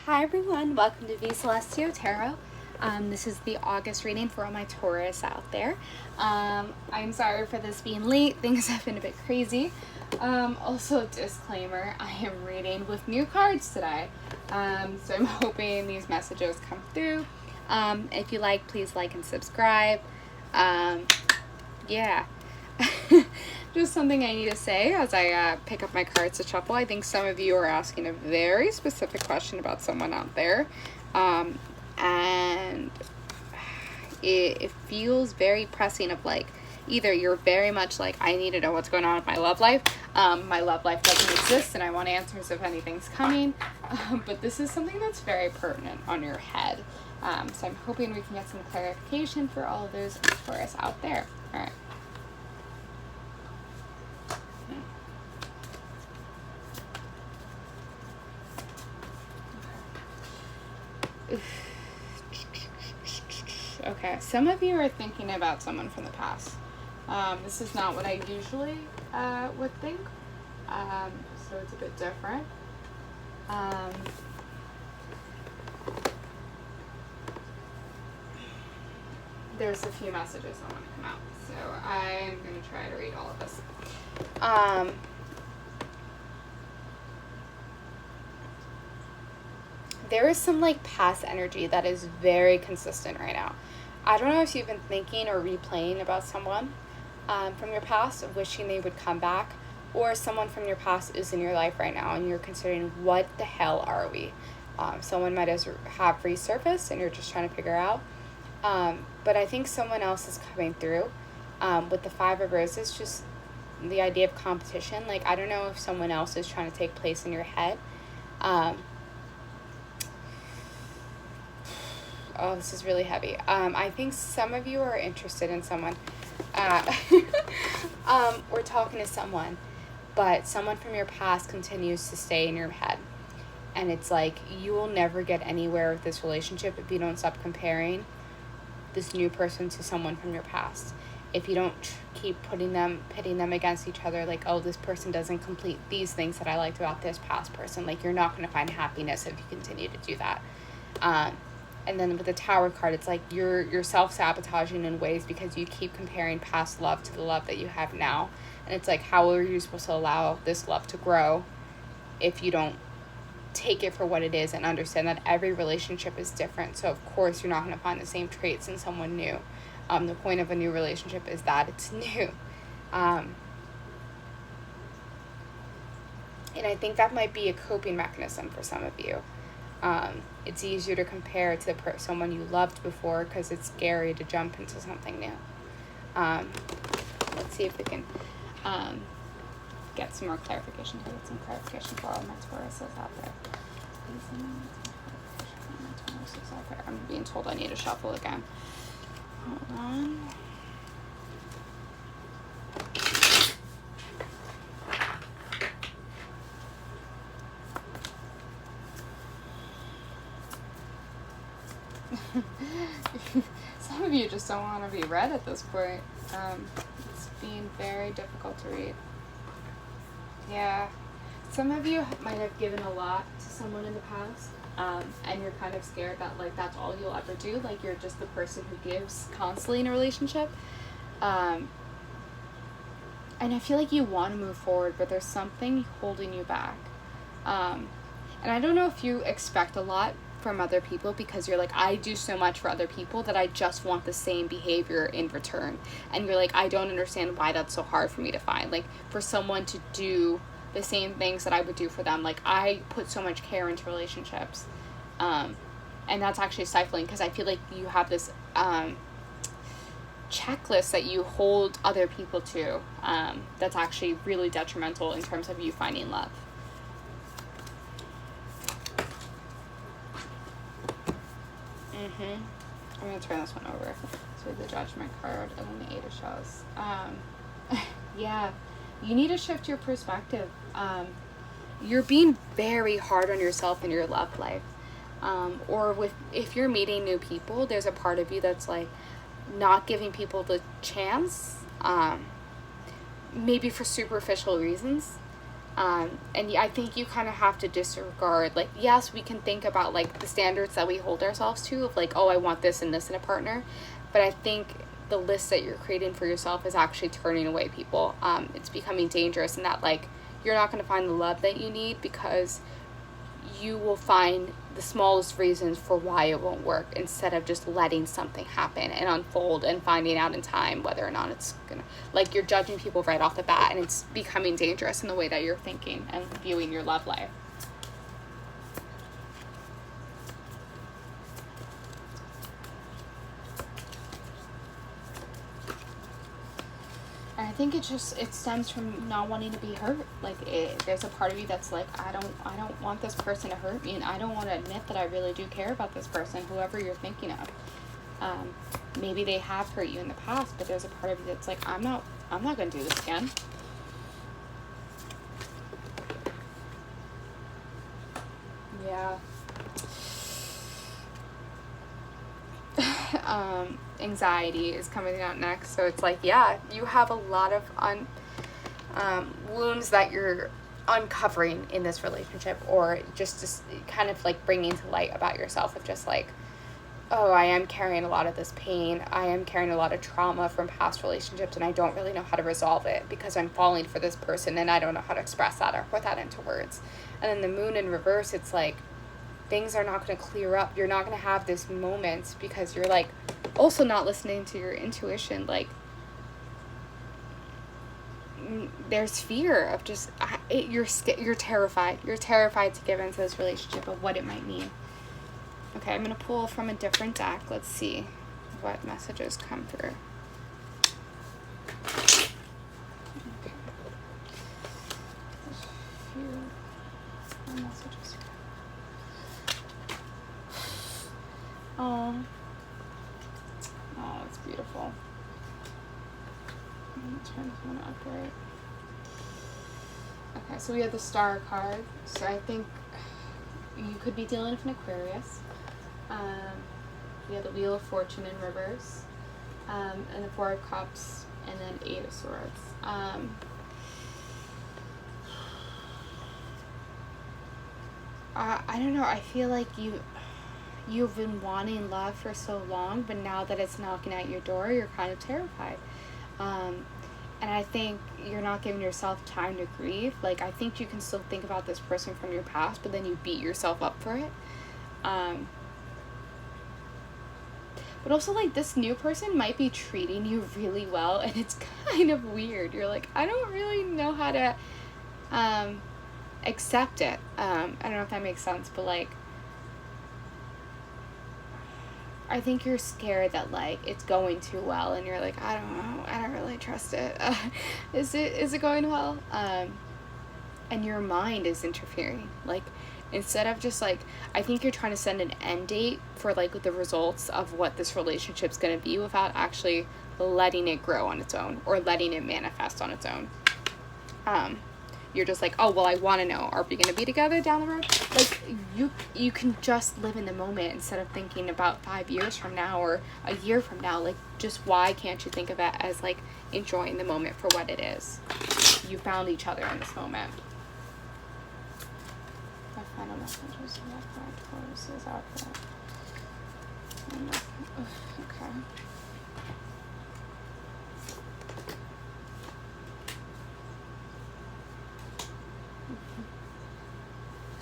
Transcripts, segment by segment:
Hi everyone, welcome to V Celestio Tarot. This is the August reading for all my Taurus out there. I'm sorry for this being late, things have been a bit crazy. Also, disclaimer, I am reading with new cards today. So I'm hoping these messages come through. If you like, please like and subscribe. Yeah. Just something I need to say as I pick up my cards to shuffle. I think some of you are asking a very specific question about someone out there. And it feels very pressing of like, either you're very much like, I need to know what's going on with my love life. My love life doesn't exist and I want answers if anything's coming. But this is something that's very pertinent on your head. So I'm hoping we can get some clarification for all of those Taurus out there. All right. Okay, some of you are thinking about someone from the past. This is not what I usually would think, so it's a bit different. There's a few messages I want to come out, so I'm going to try to read all of this. There is some like past energy that is very consistent right now. I don't know if you've been thinking or replaying about someone from your past, wishing they would come back, or someone from your past is in your life right now and you're considering, what the hell are we? Someone might have resurfaced and you're just trying to figure out. But I think someone else is coming through. With the Five of Roses, just the idea of competition. Like, I don't know if someone else is trying to take place in your head. Oh, this is really heavy. I think some of you are interested in someone. Or talking to someone, but someone from your past continues to stay in your head. And it's like, you will never get anywhere with this relationship if you don't stop comparing this new person to someone from your past. If you don't keep pitting them against each other, like, oh, this person doesn't complete these things that I liked about this past person. Like, you're not going to find happiness if you continue to do that. And then with the Tower card, it's like you're self-sabotaging in ways because you keep comparing past love to the love that you have now. And it's like, how are you supposed to allow this love to grow if you don't take it for what it is and understand that every relationship is different? So of course you're not going to find the same traits in someone new. The point of a new relationship is that it's new. And I think that might be a coping mechanism for some of you. It's easier to compare to someone you loved before because it's scary to jump into something new. Let's see if we can get some more clarification. Get some clarification for all my Tauruses out there. I'm being told I need to shuffle again. Hold on. Some of you just don't want to be read at this point. It's being very difficult to read. Yeah. Some of you might have given a lot to someone in the past, and you're kind of scared that, like, that's all you'll ever do. Like, you're just the person who gives constantly in a relationship. And I feel like you want to move forward, but there's something holding you back. And I don't know if you expect a lot from other people because you're like, I do so much for other people that I just want the same behavior in return. And you're like, I don't understand why that's so hard for me to find. Like, for someone to do the same things that I would do for them. Like, I put so much care into relationships. And that's actually stifling because I feel like you have this checklist that you hold other people to that's actually really detrimental in terms of you finding love. I'm going to turn this one over. So the Judgment card and then the Eight of Shells. Yeah, you need to shift your perspective. You're being very hard on yourself in your love life. Or if you're meeting new people, there's a part of you that's like not giving people the chance, maybe for superficial reasons. And I think you kind of have to disregard, like, yes, we can think about, like, the standards that we hold ourselves to, of, like, oh, I want this and this in a partner. But I think the list that you're creating for yourself is actually turning away people. It's becoming dangerous in that, like, you're not going to find the love that you need because you will find the smallest reasons for why it won't work instead of just letting something happen and unfold and finding out in time whether or not it's gonna, like, you're judging people right off the bat, and it's becoming dangerous in the way that you're thinking and viewing your love life. And I think it stems from not wanting to be hurt. Like, there's a part of you that's like, I don't want this person to hurt me, and I don't want to admit that I really do care about this person, whoever you're thinking of. Maybe they have hurt you in the past, but there's a part of you that's like, I'm not going to do this again. Yeah. Anxiety is coming out next. So it's like, yeah, you have a lot of wounds that you're uncovering in this relationship, or just kind of like bringing to light about yourself, of just like, oh, I am carrying a lot of this pain. I am carrying a lot of trauma from past relationships, and I don't really know how to resolve it because I'm falling for this person and I don't know how to express that or put that into words. And then the moon in reverse, it's like, things are not going to clear up. You're not going to have this moment because you're like also not listening to your intuition. Like, there's fear of just, you're terrified. You're terrified to give into this relationship of what it might mean. Okay, I'm going to pull from a different deck. Let's see what messages come through. Okay. There's a few more messages. Oh, it's beautiful. I'm going to turn this one upright. Okay, so we have the Star card. So I think you could be dealing with an Aquarius. We have the Wheel of Fortune in reverse, and the Four of Cups, and then Eight of Swords. I don't know. I feel like you've been wanting love for so long, but now that it's knocking at your door, you're kind of terrified. And I think you're not giving yourself time to grieve. Like, I think you can still think about this person from your past, but then you beat yourself up for it. But also, like, this new person might be treating you really well, and it's kind of weird. You're like, I don't really know how to accept it. I don't know if that makes sense, but, like, I think you're scared that, like, it's going too well, and you're like, I don't know, I don't really trust it. Is it going well? And your mind is interfering. Like, instead of just, like, I think you're trying to send an end date for, like, the results of what this relationship's going to be without actually letting it grow on its own or letting it manifest on its own. You're just like, oh, well, I want to know, are we going to be together down the road? Like, you can just live in the moment instead of thinking about 5 years from now or a year from now. Like, just why can't you think of it as, like, enjoying the moment for what it is? You found each other in this moment. My final messages about Taurus is out there. Okay.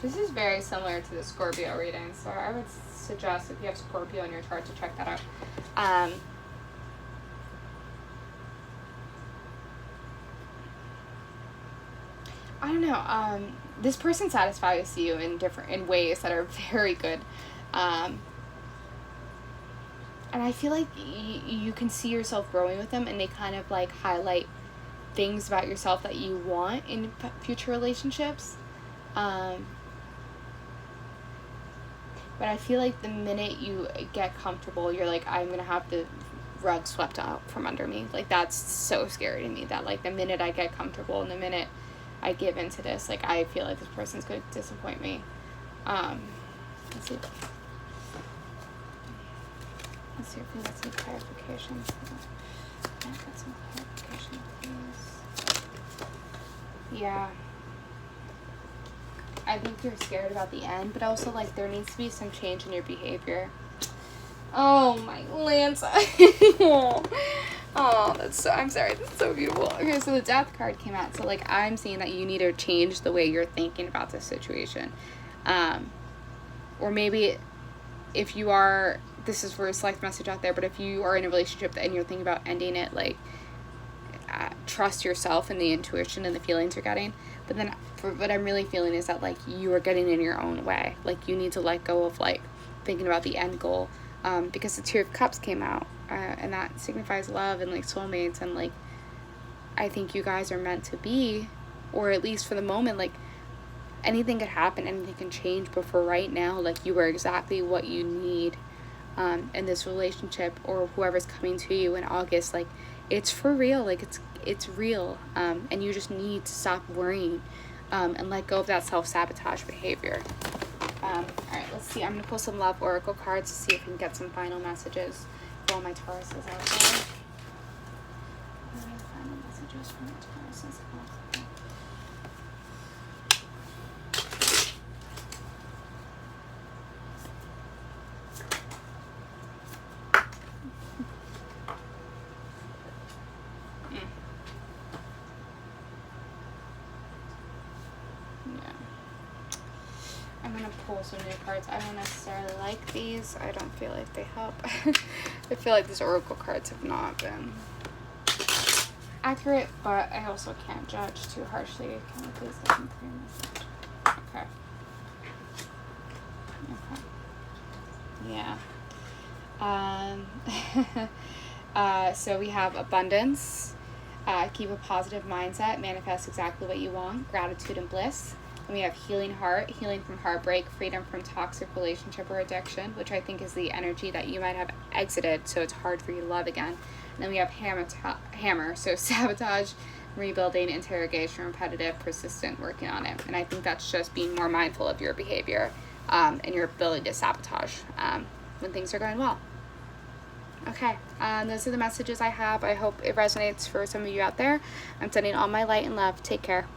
This is very similar to the Scorpio reading, so I would suggest, if you have Scorpio in your chart, to check that out. I don't know. This person satisfies you in ways that are very good, and I feel like you can see yourself growing with them, and they kind of, like, highlight things about yourself that you want in future relationships. But I feel like the minute you get comfortable, you're like, I'm going to have the rug swept out from under me. Like, that's so scary to me, that, like, the minute I get comfortable and the minute I give into this, like, I feel like this person's going to disappoint me. Let's see. Let's see if we get some clarification. Can I get some clarification, please? Yeah. I think you're scared about the end, but also, like, there needs to be some change in your behavior. Oh, my Lance. Oh, that's so, I'm sorry, that's so beautiful. Okay, so the death card came out. So, like, I'm seeing that you need to change the way you're thinking about this situation. Or maybe if you are, this is for a select message out there, but if you are in a relationship and you're thinking about ending it, like, trust yourself and the intuition and the feelings you're getting. But then for what I'm really feeling is that, like, you are getting in your own way. Like, you need to let go of, like, thinking about the end goal. Because the Two of Cups came out, and that signifies love and, like, soulmates, and, like, I think you guys are meant to be, or at least for the moment, like, anything could happen, anything can change, but for right now, like, you are exactly what you need in this relationship, or whoever's coming to you in August. Like, it's for real, like, it's real, and you just need to stop worrying and let go of that self-sabotage behavior. Alright, let's see. I'm going to pull some love oracle cards to see if we can get some final messages for all my Tauruses out there. Final messages for my Tauruses out there. I'm going to pull some new cards. I don't necessarily like these. I don't feel like they help. I feel like these oracle cards have not been accurate, but I also can't judge too harshly. Can we please listen to your message? Okay. Okay. Yeah. So we have abundance. Keep a positive mindset. Manifest exactly what you want. Gratitude and bliss. And we have healing heart, healing from heartbreak, freedom from toxic relationship or addiction, which I think is the energy that you might have exited, so it's hard for you to love again. And then we have hammer, so sabotage, rebuilding, interrogation, repetitive, persistent, working on it. And I think that's just being more mindful of your behavior and your ability to sabotage when things are going well. Okay, those are the messages I have. I hope it resonates for some of you out there. I'm sending all my light and love. Take care.